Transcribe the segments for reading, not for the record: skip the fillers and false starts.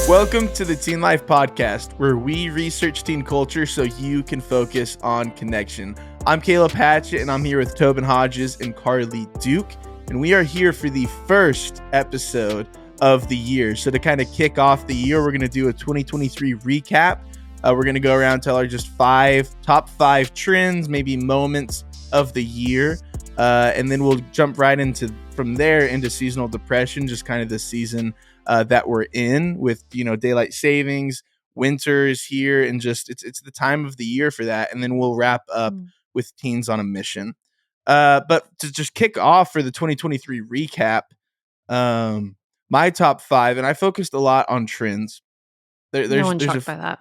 Welcome to the Teen Life Podcast, where we research teen culture so you can focus on connection. I'm Caleb Hatchett, and I'm here with Tobin, Hodges, and Karlie Duke, and we are here for the first episode of the year. So to kind of kick off the year, we're going to do a 2023 recap. We're going to go around and tell our just top five trends, maybe moments of the year, and then we'll jump right from there into seasonal depression, just kind of the season that we're in with, daylight savings, winter is here, and just it's the time of the year for that. And then we'll wrap up with Teens on a Mission. But to just kick off for the 2023 recap, my top five, and I focused a lot on trends. No one's shocked by that.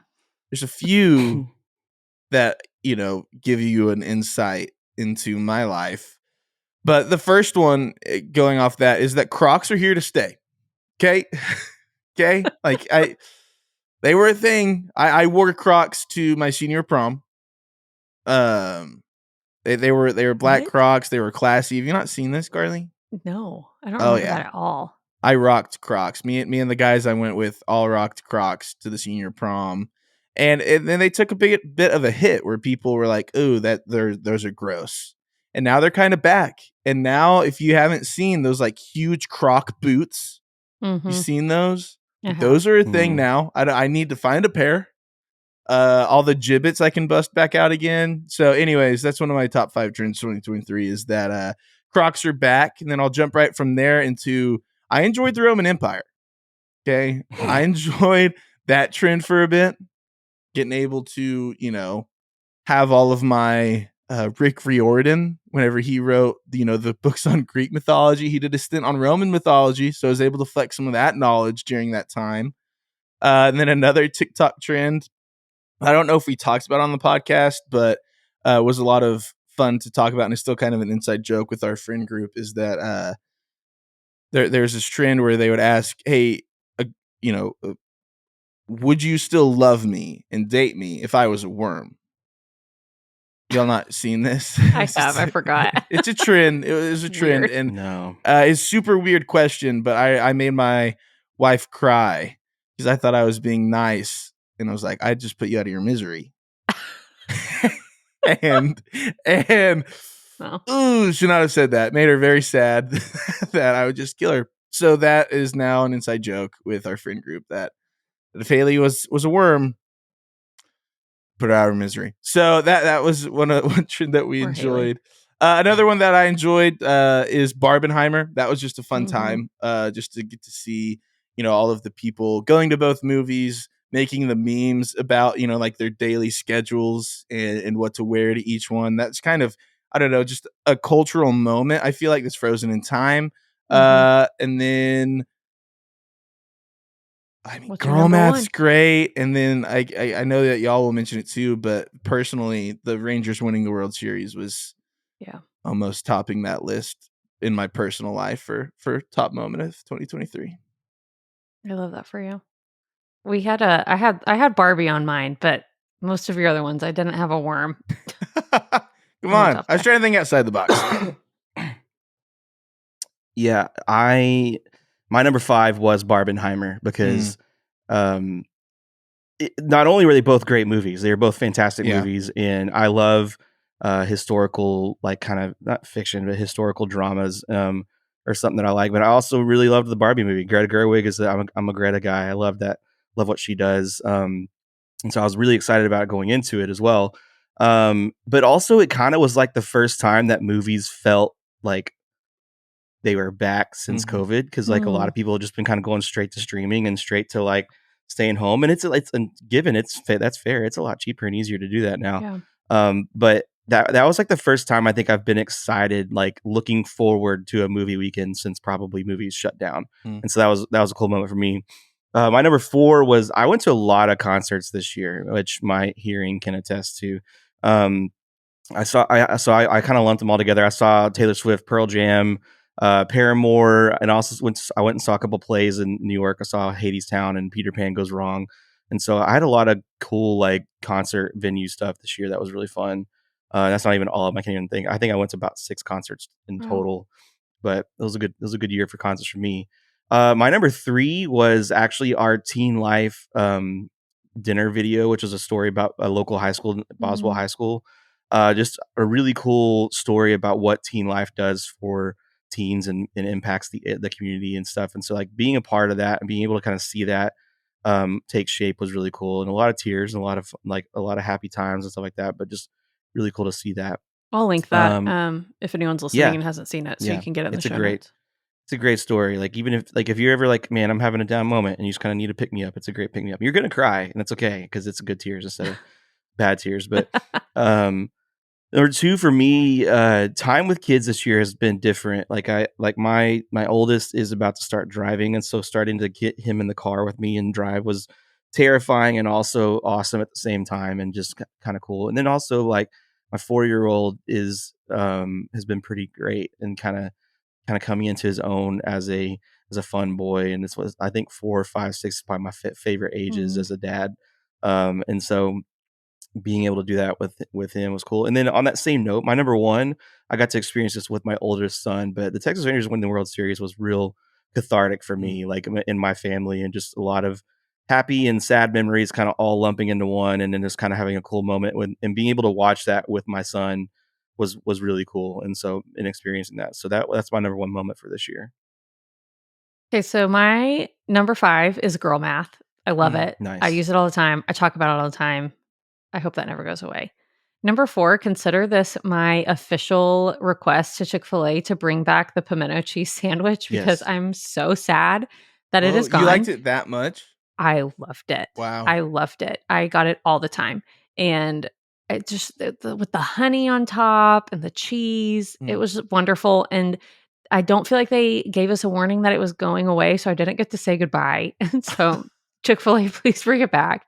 There's a few that, give you an insight into my life. But the first one going off that is that Crocs are here to stay. Okay. Like they were a thing. I wore Crocs to my senior prom. They were black What? Crocs. They were classy. Have you not seen this, Karlie? No, I don't remember that at all. I rocked Crocs. Me and the guys I went with all rocked Crocs to the senior prom. And then they took a bit of a hit where people were like, "Ooh, those are gross." And now they're kind of back. And now if you haven't seen those like huge Croc boots, you seen those? Those are a thing now. I need to find a pair. All the gibbets I can bust back out again. So anyways, that's one of my top five trends 2023 is that Crocs are back. And then I'll jump right from there into I enjoyed the Roman Empire. Okay. I enjoyed that trend for a bit. Getting able to, have all of my Rick Riordan, whenever he wrote, the books on Greek mythology, he did a stint on Roman mythology. So I was able to flex some of that knowledge during that time. And then another TikTok trend, I don't know if we talked about it on the podcast, but was a lot of fun to talk about. And it's still kind of an inside joke with our friend group is that there's this trend where they would ask, hey, would you still love me and date me if I was a worm? Y'all not seen this? I have. I forgot. It's a trend. It was a trend. Weird. And no, it's a super weird question, but I made my wife cry because I thought I was being nice. And I was like, I just put you out of your misery. and ooh, should not have said that. Made her very sad that I would just kill her. So that is now an inside joke with our friend group that if Haley was a worm, put her out of misery. So that was one trend that we enjoyed. Another one that I enjoyed is Barbenheimer. That was just a fun time, just to get to see, all of the people going to both movies, making the memes about, like their daily schedules and what to wear to each one. That's kind of, I don't know, just a cultural moment. I feel like it's frozen in time. And then Girl Math's great. And then I know that y'all will mention it too, but personally, the Rangers winning the World Series was almost topping that list in my personal life for top moment of 2023. I love that for you. I had Barbie on mine, but most of your other ones, I didn't have a worm. Come on. I was trying to think outside the box. Yeah, my number 5 was Barbenheimer because not only were they both great movies, they were both fantastic movies, and I love historical, like kind of not fiction, but historical dramas or something that I like. But I also really loved the Barbie movie. Greta Gerwig I'm a Greta guy. I love what she does, and so I was really excited about going into it as well. But also it kind of was like the first time that movies felt like they were back since COVID, because like a lot of people have just been kind of going straight to streaming and straight to like staying home, and it's given that's fair. It's a lot cheaper and easier to do that now. But that was like the first time I think I've been excited, like looking forward to a movie weekend since probably movies shut down. And so that was a cool moment for me. My number 4 was I went to a lot of concerts this year, which my hearing can attest to. I kind of lumped them all together. I saw Taylor Swift, Pearl Jam, Paramore, and also I went and saw a couple plays in New York. I saw Hadestown and Peter Pan Goes Wrong, and so I had a lot of cool like concert venue stuff this year that was really fun. That's not even all of them. I can't even think. I think I went to about 6 concerts in total, but it was a good year for concerts for me. My number 3 was actually our teen life dinner video, which was a story about a local high school, Boswell High School. Just a really cool story about what teen life does for teens and impacts the community and stuff. And so like being a part of that and being able to kind of see that take shape was really cool, and a lot of tears and a lot of happy times and stuff like that. But just really cool to see that. I'll link that if anyone's listening Yeah, and hasn't seen it, so you yeah, can get it in the it's a show great notes. it's a great story. Like even if you're ever like, man, I'm having a down moment, and you just kind of need to pick me up, it's a great pick me up. You're gonna cry, and that's okay because it's good tears instead of bad tears. But um, number 2 for me, time with kids this year has been different. Like my oldest is about to start driving, and so starting to get him in the car with me and drive was terrifying and also awesome at the same time, and just kind of cool. And then also like my 4-year-old is has been pretty great and kind of coming into his own as a fun boy. And this was, I think, 4, 5, 6 is probably my favorite ages as a dad. And so being able to do that with him was cool. And then on that same note, my number 1, I got to experience this with my oldest son, but the Texas Rangers winning the World Series was real cathartic for me, like in my family, and just a lot of happy and sad memories kind of all lumping into one, and then just kind of having a cool moment and being able to watch that with my son was really cool. And so in experiencing that, so that's my number 1 moment for this year. Okay, so my number 5 is girl math. I love it. I Nice. use it all the time. I talk about it all the time. I hope that never goes away. Number 4, consider this my official request to Chick-fil-A to bring back the pimento cheese sandwich because Yes. I'm so sad that it Whoa, is you liked gone. it that much? I loved it. Wow. I loved it. I got it all the time. And it just with the honey on top and the cheese, it was wonderful. And I don't feel like they gave us a warning that it was going away, so I didn't get to say goodbye. And so Chick-fil-A, please bring it back.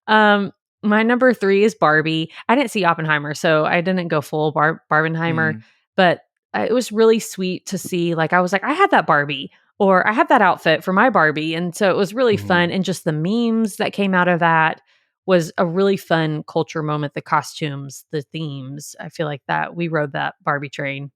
Um, my number 3 is Barbie. I didn't see Oppenheimer, so I didn't go full Barbenheimer, Mm. but it was really sweet to see. Like I was like, I had that Barbie, or I had that outfit for my Barbie, and so it was really fun. Mhm. And just the memes that came out of that was a really fun culture moment. The costumes, the themes. I feel like that we rode that Barbie train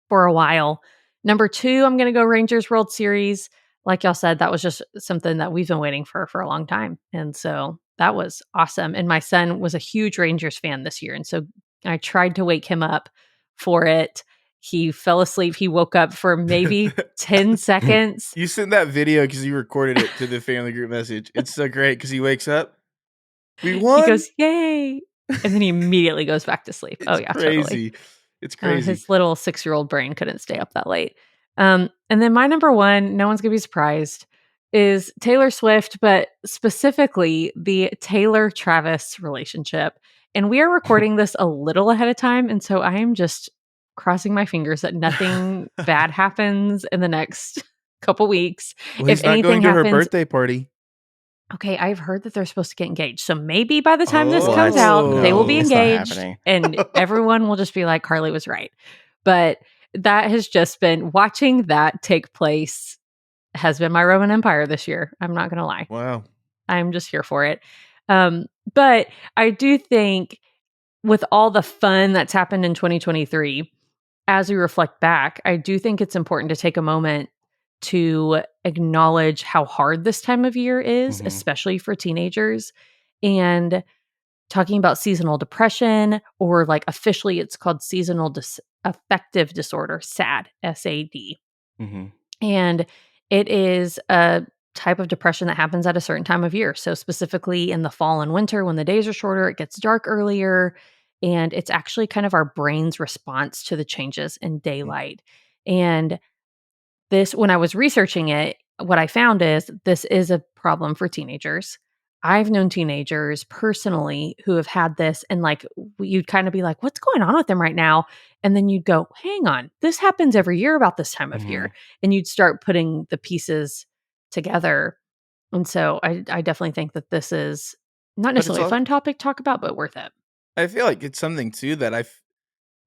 for a while. Number 2, I'm going to go Rangers World Series. Like y'all said, that was just something that we've been waiting for a long time. And so that was awesome. And my son was a huge Rangers fan this year. And so I tried to wake him up for it. He fell asleep. He woke up for maybe 10 seconds. You sent that video because you recorded it to the family group message. It's so great because he wakes up. We He won. goes, yay. And then he immediately goes back to sleep. Oh, It's yeah, totally. crazy. It's crazy. His little 6-year-old brain couldn't stay up that late. And then my number 1, no one's gonna be surprised, is Taylor Swift, but specifically the Taylor Travis relationship. And we are recording this a little ahead of time, and so I am just crossing my fingers that nothing bad happens in the next couple weeks. Well, If he's not anything going to her happens, birthday party. okay, I've heard that they're supposed to get engaged. So maybe by the time this Well, comes that's out, they will no, be Oh. it's not engaged happening. and everyone will just be like, Karlie was right. But that has just been watching that take place has been my Roman Empire this year. I'm not going to lie. Wow. I'm just here for it. But I do think with all the fun that's happened in 2023, as we reflect back, I do think it's important to take a moment to acknowledge how hard this time of year is, Mhm. especially for teenagers. And talking about seasonal depression, or like officially it's called seasonal affective disorder, SAD, SAD. Mhm. And it is a type of depression that happens at a certain time of year. So, specifically in the fall and winter, when the days are shorter, it gets dark earlier. And it's actually kind of our brain's response to the changes in daylight. And this, when I was researching it, what I found is this is a problem for teenagers. I've known teenagers personally who have had this, and like you'd kind of be like, what's going on with them right now? And then you'd go, hang on, this happens every year about this time of year. Mhm. And you'd start putting the pieces together. And so I definitely think that this is not But it's necessarily a all, fun topic to talk about, but worth it. I feel like it's something too that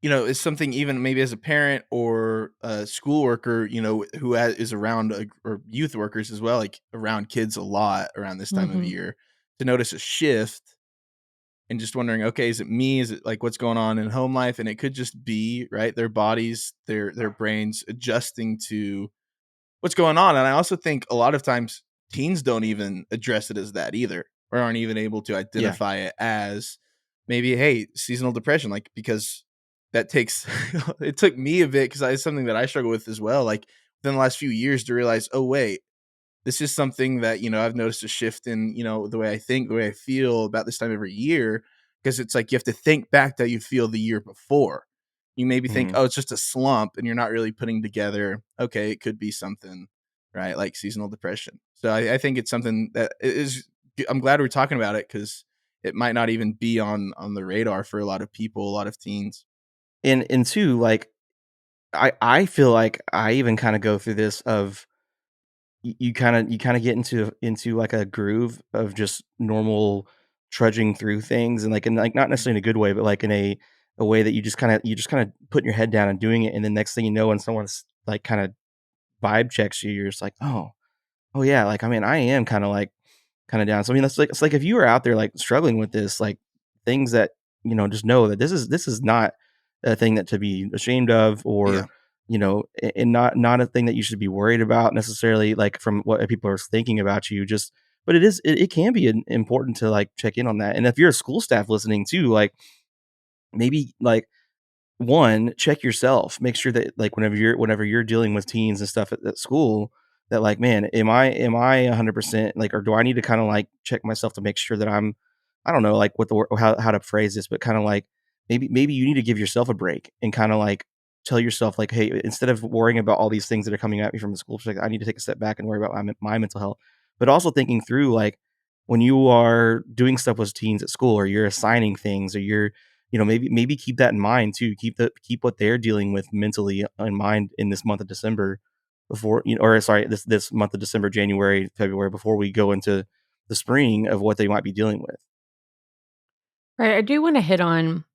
is something even maybe as a parent or a school worker, who is around or youth workers as well, like around kids a lot around this time of Hmm. year, to notice a shift and just wondering, okay, is it me? Is it like what's going on in home life? And it could just be right, their bodies, their brains adjusting to what's going on. And I also think a lot of times teens don't even address it as that either, or aren't even able to Yeah. identify it as maybe, hey, seasonal depression, like, because that takes it took me a bit, because it's something that I struggle with as well, like within the last few years, to realize, oh wait, this is something that, I've noticed a shift in, the way I think, the way I feel about this time every year. Because it's like you have to think back that you feel the year before. You maybe think, Mhm. oh, it's just a slump, and you're not really putting together, okay, it could be something, right? Like seasonal depression. So I think it's something that is, I'm glad we're talking about it, because it might not even be on the radar for a lot of people, a lot of teens. And two, like I feel like I even kind of go through this of you kind of get into like a groove of just normal trudging through things, and like not necessarily in a good way, but like in a way that you just kind of putting your head down and doing it, and then next thing you know, when someone's like kind of vibe checks you, you're just like, oh yeah, like I mean, I am kind of down. So I mean, that's like it's like if you were out there like struggling with this, like things that just know that this is not a thing that to be ashamed of, or Yeah. and not a thing that you should be worried about necessarily, like from what people are thinking about you. Just, but it can be important to like check in on that. And if you're a school staff listening too, like maybe like one, check yourself. Make sure that like whenever you're dealing with teens and stuff at school, that like, man, am I 100% like, or do I need to kind of like check myself to make sure that I don't know, like what how to phrase this, but kind of like maybe you need to give yourself a break and kind of like tell yourself like, hey, instead of worrying about all these things that are coming at me from the school perspective, I need to take a step back and worry about my mental health. But also thinking through like when you are doing stuff with teens at school, or you're assigning things, or you're maybe keep that in mind too. Keep what they're dealing with mentally in mind in this month of December, before or sorry, this month of December, January, February, before we go into the spring of what they might be dealing with. Right. I do want to hit on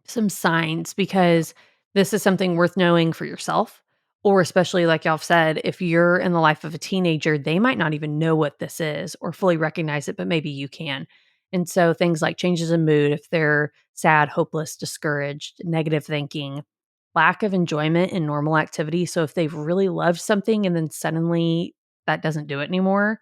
some signs because this is something worth knowing for yourself. Or, especially like y'all have said, if you're in the life of a teenager, they might not even know what this is or fully recognize it, but maybe you can. And so things like changes in mood, if they're sad, hopeless, discouraged, negative thinking, lack of enjoyment in normal activity. So if they've really loved something and then suddenly that doesn't do it anymore,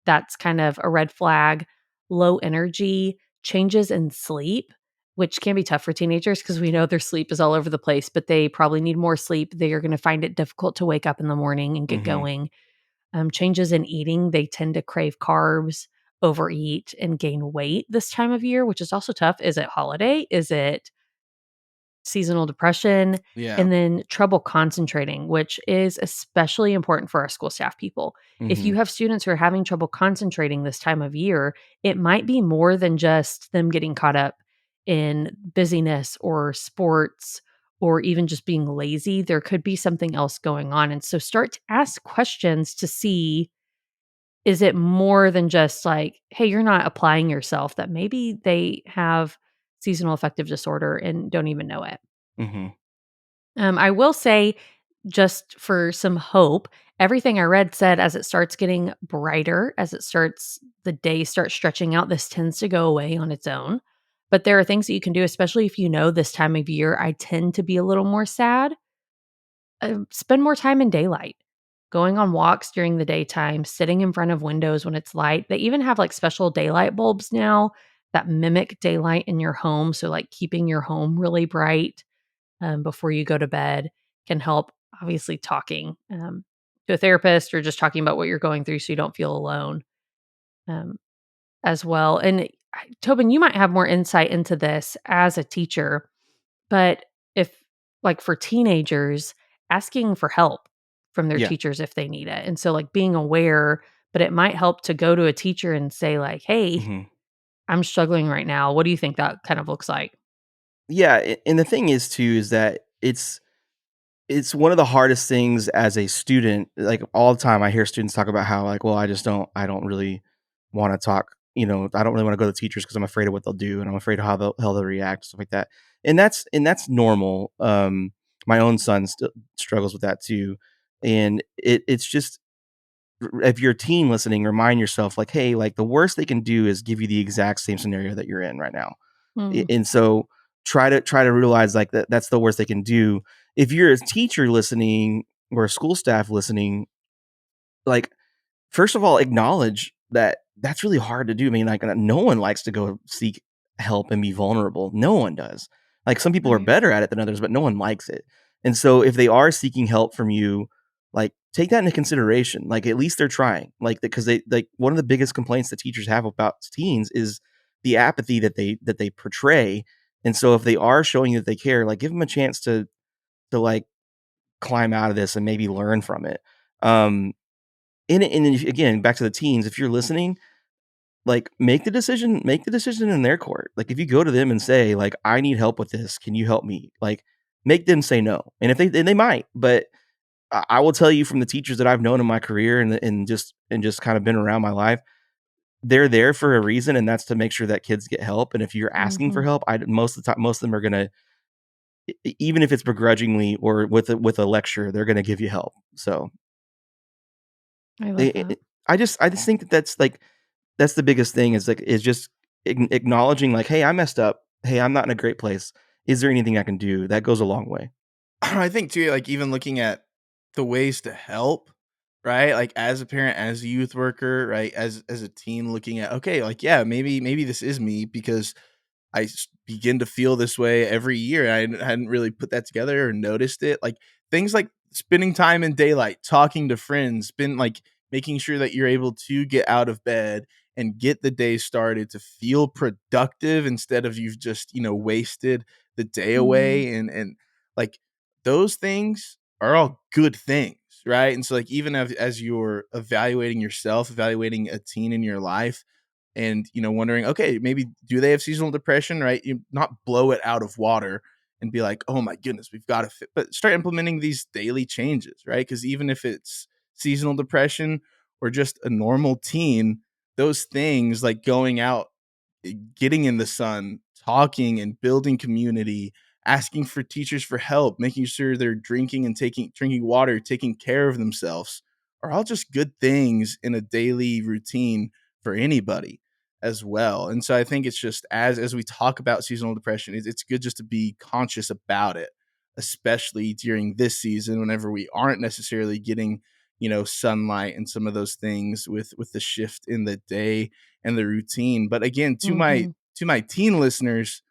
that's kind of a red flag. Low energy, changes in sleep, which can be tough for teenagers because we know their sleep is all over the place, but they probably need more sleep. They are going to find it difficult to wake up in the morning and get Hmm. going. Changes in eating, they tend to crave carbs, overeat, and gain weight this time of year, which is also tough. Is it holiday? Is it seasonal depression? Yeah. And then trouble concentrating, which is especially important for our school staff people. If you Hmm. have students who are having trouble concentrating this time of year, it might be more than just them getting caught up in busyness or sports or even just being lazy. There could be something else going on. And so start to ask questions to see, is it more than just like, hey, you're not applying yourself, that maybe they have seasonal affective disorder and don't even know it. Hmm. I will say, just for some hope, everything I read said as it starts getting brighter, as the day starts stretching out, this tends to go away on its own. But there are things that you can do, especially if you know this time of year, I tend to be a little more sad. Spend more time in daylight, going on walks during the daytime, sitting in front of windows when it's light. They even have like special daylight bulbs now that mimic daylight in your home. So, like keeping your home really bright before you go to bed can help. Obviously, talking to a therapist or just talking about what you're going through so you don't feel alone um, as well. And Tobin, you might have more insight into this as a teacher, but if, like for teenagers, asking for help from their Yeah. teachers if they need it. And so, like being aware, but it might help to go to a teacher and say, like, hey, Hmm. I'm struggling right now. What do you think that kind of looks like? Yeah. And the thing is too, is that it's one of the hardest things as a student. Like all the time I hear students talk about how like, well, I don't really want to talk, I don't really want to go to teachers because I'm afraid of what they'll do, and I'm afraid of how they'll react, stuff like that. And that's normal. My own son struggles with that too. And it's just, if you're a teen listening, remind yourself like, hey, like the worst they can do is give you the exact same scenario that you're in right now. Mm, And so try to realize like that's the worst they can do. If you're a teacher listening or a school staff listening, like, first of all, acknowledge that that's really hard to do. I mean, like, no one likes to go seek help and be vulnerable. No one does. Like, some people are Right. better at it than others, but no one likes it. And so if they are seeking help from you, like, take that into consideration. Like, at least they're trying. Like, because they like one of the biggest complaints that teachers have about teens is the apathy that they portray. And so if they are showing that they care, like, give them a chance to like climb out of this and maybe learn from it. Um, and again, back to the teens, if you're listening, like, make the decision in their court. Like, if you go to them and say, like, I need help with this, can you help me? Like, make them say no. And if they might, but I will tell you from the teachers that I've known in my career and just kind of been around my life, they're there for a reason, and that's to make sure that kids get help. And if you're asking for Mhm. help, most of the time, most of them are gonna, even if it's begrudgingly or with a lecture, they're gonna give you help. So I love it, that. I just think that that's the biggest thing is like is just acknowledging like, hey, I messed up. Hey, I'm not in a great place. Is there anything I can do? That goes a long way. I think too, like even looking at the ways to help, right? Like as a parent, as a youth worker, right? As a teen looking at, okay, like yeah, maybe this is me because begin to feel this way every year. Hadn't really put that together or noticed it. Like things like spending time in daylight, talking to friends, been like making sure that you're able to get out of bed and get the day started to feel productive instead of you've just, wasted the day Mhm. away. And like those things are all good things, right? And so like even as you're evaluating yourself, evaluating a teen in your life, and wondering, okay, maybe do they have seasonal depression, right? You not blow it out of water and be like, oh my goodness, we've got to fit, but start implementing these daily changes, right? Because even if it's seasonal depression or just a normal teen, those things like going out, getting in the sun, talking and building community, asking for teachers for help, making sure they're drinking and drinking water, taking care of themselves, are all just good things in a daily routine for anybody as well. And so I think it's just as we talk about seasonal depression, it's good just to be conscious about it, especially during this season whenever we aren't necessarily getting sunlight and some of those things with the shift in the day and the routine. But again, Mhm. to my teen listeners,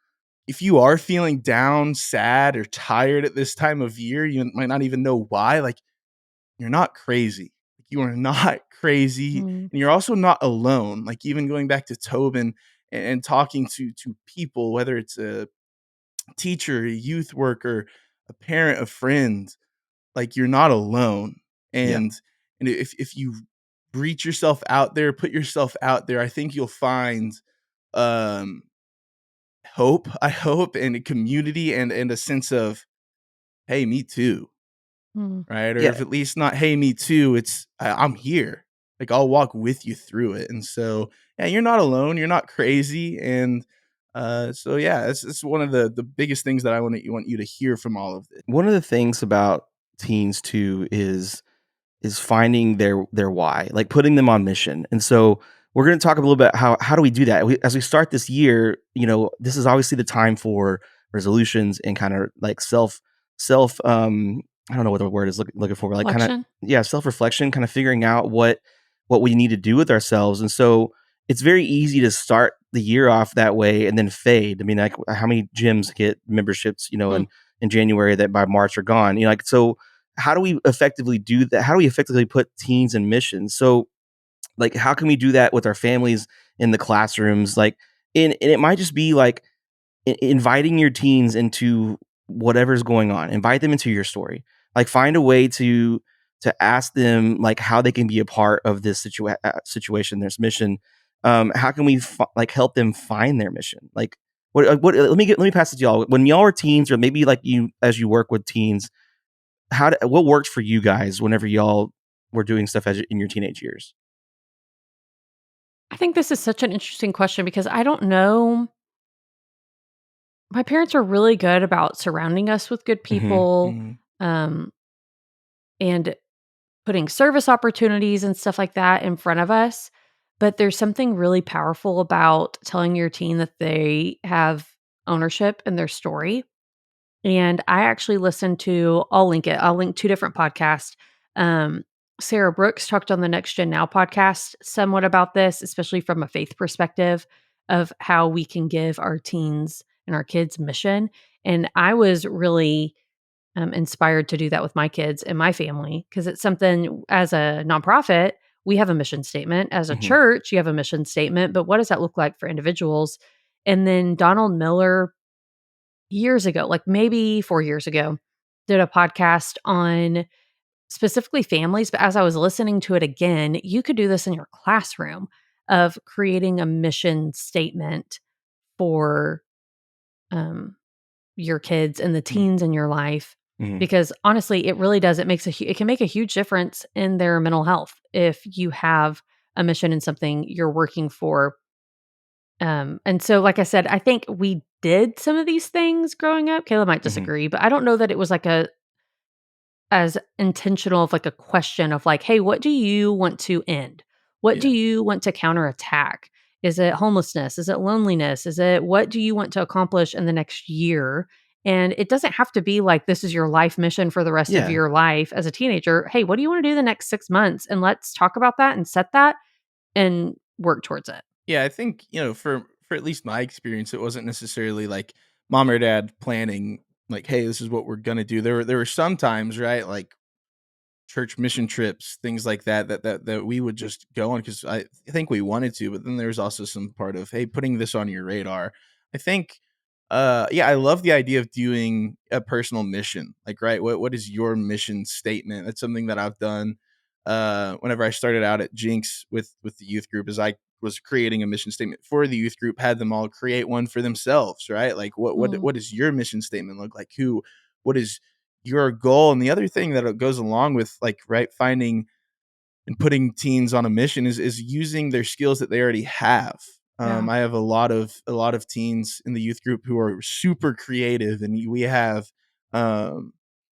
if you are feeling down, sad, or tired at this time of year, you might not even know why. Like you're not crazy. You are not crazy, Mm. and you're also not alone. Like even going back to Tobin and talking to people, whether it's a teacher, a youth worker, a parent, a friend, like you're not alone. Yeah. And if you reach yourself out there, put yourself out there, I think you'll find um hope, I hope, and a community and a sense of, hey, me too. Mm. Right? Or Yeah. if at least not, "Hey, me too," it's, I'm here. Like, I'll walk with you through it, and so, yeah, you're not alone, you're not crazy, and, so, yeah, it's one of the biggest things that I want you to hear from all of this. One of the things about teens too is finding their why, like putting them on mission. And so we're going to talk a little bit how do we do that? As we start this year, this is obviously the time for resolutions and kind of like self I don't know what the word is looking for, but like kind of Reflection? yeah, self-reflection, kind of figuring out what we need to do with ourselves. And so it's very easy to start the year off that way and then fade. I mean, like how many gyms get memberships, Mm. in January that by March are gone. Like so how do we effectively do that? How do we effectively put teens in missions? So, like, how can we do that with our families in the classrooms? Like, and it might just be like inviting your teens into whatever's going on. Invite them into your story. Like, find a way to ask them like how they can be a part of this situation, this mission. How can we like help them find their mission? Like, what? Let me pass it to y'all. When y'all are teens, or maybe like you as you work with teens, what worked for you guys whenever y'all were doing stuff in your teenage years? I think this is such an interesting question because I don't know. My parents were really good about surrounding us with good Mhm. people, Mhm. um, and putting service opportunities and stuff like that in front of us. But there's something really powerful about telling your teen that they have ownership in their story. And I actually listened to I'll link it. I'll link 2 different podcasts. Um, Sarah Brooks talked on the Next Gen Now podcast somewhat about this, especially from a faith perspective of how we can give our teens and our kids mission. And I was really inspired to do that with my kids and my family because it's something as a nonprofit, we have a mission statement. As a Mhm. church, you have a mission statement, but what does that look like for individuals? And then Donald Miller, years ago, like maybe 4 years ago, did a podcast on specifically families. But as I was listening to it again, you could do this in your classroom of creating a mission statement for um, your kids and the Mhm. teens in your life, Mhm. because honestly it really does, it can make a huge difference in their mental health if you have a mission and something you're working for. And so like I said, I think we did some of these things growing up. Kayla might Mhm. disagree, but I don't know that it was like a as intentional of like a question of like, hey, what do you want to end? What do Yeah. you want to counterattack? Is it homelessness? Is it loneliness? Is it what do you want to accomplish in the next year? And it doesn't have to be like this is your life mission for the rest of Yeah. your life as a teenager. Hey, what do you want to do the next 6 months? And let's talk about that and set that and work towards it. Yeah, I think, for at least my experience, it wasn't necessarily like mom or dad planning like, "Hey, this is what we're gonna do." There were some times, right, like church mission trips, things like that we would just go on because I think we wanted to, but then there's also some part of, hey, putting this on your radar. I think, yeah, I love the idea of doing a personal mission. Like, right, what is your mission statement? That's something that I've done. Whenever I started out at Jinx with the youth group, is I was creating a mission statement for the youth group, had them all create one for themselves, right? Like, Mm, what does your mission statement look like? What is your goal? And the other thing that goes along with like, right, finding and putting teens on a mission is using their skills that they already have. yeah. I have a lot of teens in the youth group who are super creative, and we have um,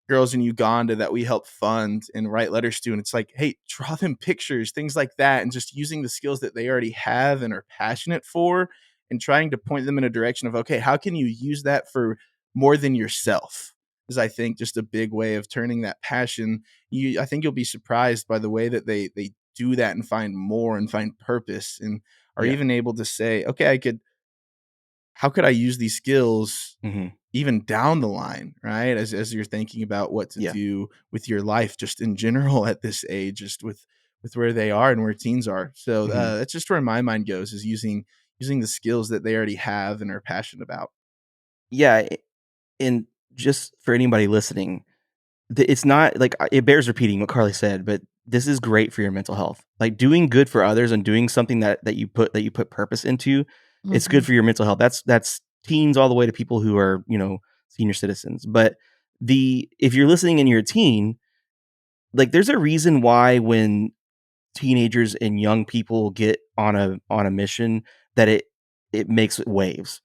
girls in Uganda that we help fund and write letters to. And it's like, hey, draw them pictures, things like that, and just using the skills that they already have and are passionate for, and trying to point them in a direction of, okay, how can you use that for more than yourself? Is, I think, just a big way of turning that passion. I think you'll be surprised by the way that they do that and find more and find purpose, and are Yeah. even able to say, okay, how could I use these skills Mhm. even down the line, right? As you're thinking about what to Yeah. do with your life, just in general at this age, just with where they are and where teens are. So Mhm. that's just where my mind goes, is using the skills that they already have and are passionate about. Yeah, and just for anybody listening, it's not like it bears repeating what Karlie said, but this is great for your mental health. Like doing good for others and doing something that you put purpose into, it's good Mhm. for your mental health. That's teens all the way to people who are, senior citizens. But if you're listening and you're a teen, like there's a reason why when teenagers and young people get on a mission that it makes waves.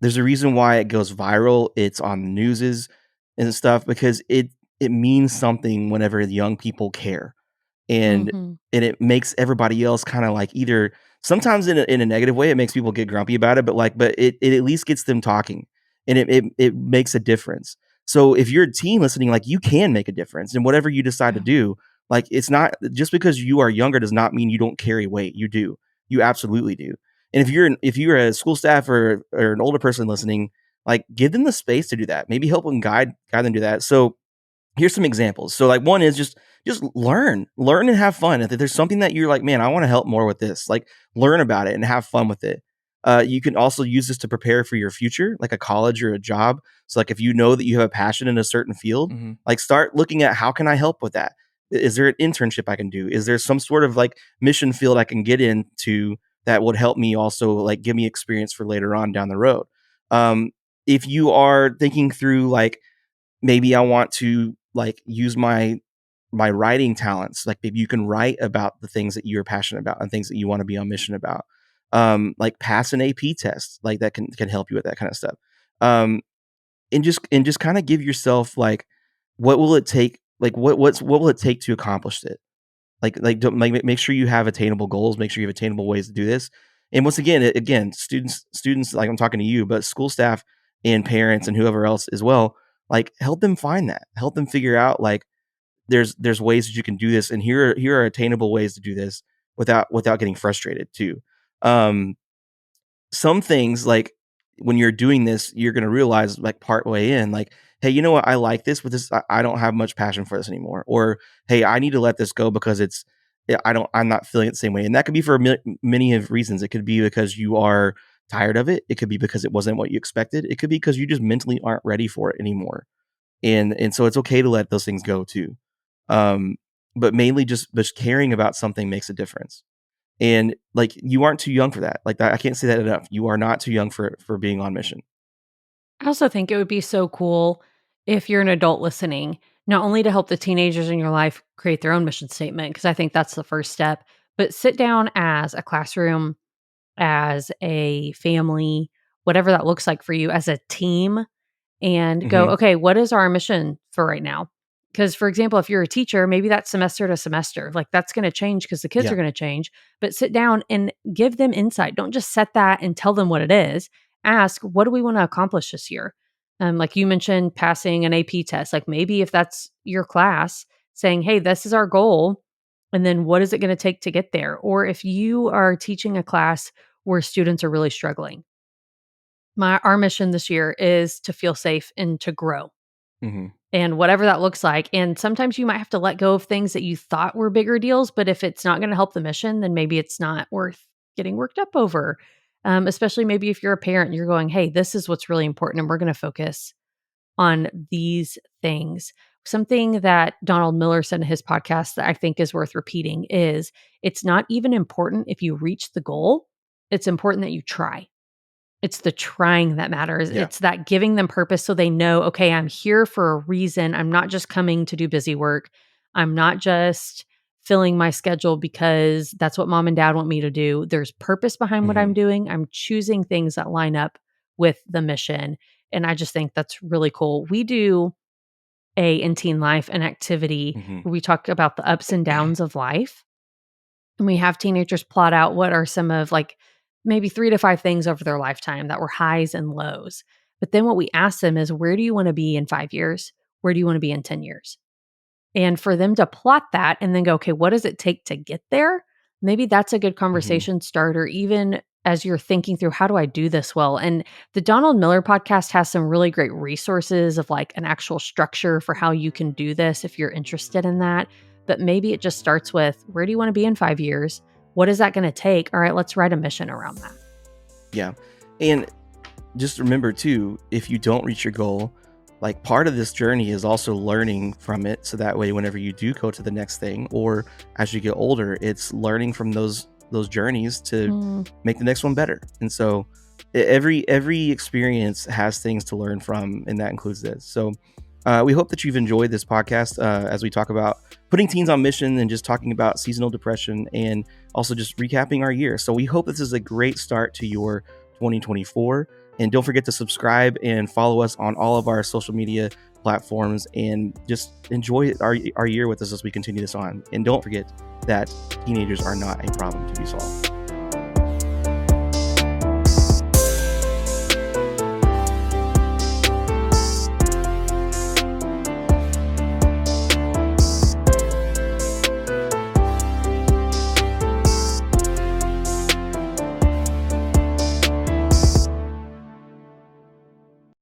There's a reason why it goes viral. It's on the newses and stuff because it means something whenever the young people care, and Mhm. it makes everybody else kind of like either sometimes in a negative way, it makes people get grumpy about it, but it at least gets them talking, and it makes a difference. So if you're a teen listening, like you can make a difference in whatever you decide to Yeah. do. Like it's not just because you are younger does not mean you don't carry weight. You do. You absolutely do. And if you're a school staff or an older person listening, like give them the space to do that. Maybe help them guide them do that. So here's some examples. So like one is just learn and have fun. If there's something that you're like, man, I want to help more with this, like learn about it and have fun with it. You can also use this to prepare for your future, like a college or a job. So like if you know that you have a passion in a certain field, Hmm. like start looking at how can I help with that? Is there an internship I can do? Is there some sort of like mission field I can get into that would help me also like give me experience for later on down the road? Um, if you are thinking through like maybe I want to like use my writing talents. Like maybe you can write about the things that you're passionate about and things that you want to be on mission about. Like pass an AP test, like that can help you with that kind of stuff. Um, and just kind of give yourself like, what will it take? Like what will it take to accomplish it? Like don't make sure you have attainable goals. Make sure you have attainable ways to do this. And once again, students like I'm talking to you, but school staff and parents and whoever else as well, like help them find that. Help them figure out like there's ways that you can do this, and here are attainable ways to do this without getting frustrated too. Some things, like when you're doing this, you're going to realize like part way in, like, hey, you know what? I like this, but I don't have much passion for this anymore. Or, hey, I need to let this go because I'm not feeling it the same way. And that could be for many of reasons. It could be because you are tired of it. It could be because it wasn't what you expected. It could be because you just mentally aren't ready for it anymore. And so it's okay to let those things go too. But mainly just caring about something makes a difference. And like, you aren't too young for that. Like, I can't say that enough. You are not too young for being on mission. I also think it would be so cool if you're an adult listening, not only to help the teenagers in your life create their own mission statement, because I think that's the first step, but sit down as a classroom, as a family, whatever that looks like for you, as a team, and go, Mhm. okay, what is our mission for right now? Because, for example, if you're a teacher, maybe that's semester to semester. Like, that's going to change because the kids Yeah. are going to change. But sit down and give them insight. Don't just set that and tell them what it is. Ask, what do we want to accomplish this year? Like you mentioned, passing an AP test. Like, maybe if that's your class, saying, hey, this is our goal. And then what is it going to take to get there? Or if you are teaching a class where students are really struggling, our mission this year is to feel safe and to grow, Mhm. and whatever that looks like. And sometimes you might have to let go of things that you thought were bigger deals, but if it's not going to help the mission, then maybe it's not worth getting worked up over. Especially maybe if you're a parent and you're going, hey, this is what's really important, and we're going to focus on these things. Something that Donald Miller said in his podcast that I think is worth repeating is, it's not even important if you reach the goal, it's important that you try. It's the trying that matters. Yeah. It's that giving them purpose so they know, okay, I'm here for a reason. I'm not just coming to do busy work. I'm not just filling my schedule because that's what mom and dad want me to do. There's purpose behind what I'm Mhm. doing. I'm choosing things that line up with the mission. And I just think that's really cool. We do in Teen Life an activity Mhm. where we talk about the ups and downs of life. And we have teenagers plot out what are some of, like, maybe 3 to 5 things over their lifetime that were highs and lows. But then what we ask them is, where do you want to be in 5 years? Where do you want to be in 10 years? And for them to plot that and then go, okay, what does it take to get there? Maybe that's a good Mhm. conversation starter, even as you're thinking through, how do I do this well? And the Donald Miller podcast has some really great resources of like an actual structure for how you can do this if you're interested in that. But maybe it just starts with, where do you want to be in 5 years? What is that going to take? All right, let's write a mission around that. Yeah. And just remember too, if you don't reach your goal, like, part of this journey is also learning from it. So that way, whenever you do go to the next thing, or as you get older, it's learning from those journeys to Mm. make the next one better. And so every experience has things to learn from, and that includes this. So we hope that you've enjoyed this podcast as we talk about putting teens on mission and just talking about seasonal depression, and also just recapping our year. So we hope this is a great start to your 2024. And don't forget to subscribe and follow us on all of our social media platforms, and just enjoy our year with us as we continue this on. And don't forget that teenagers are not a problem to be solved.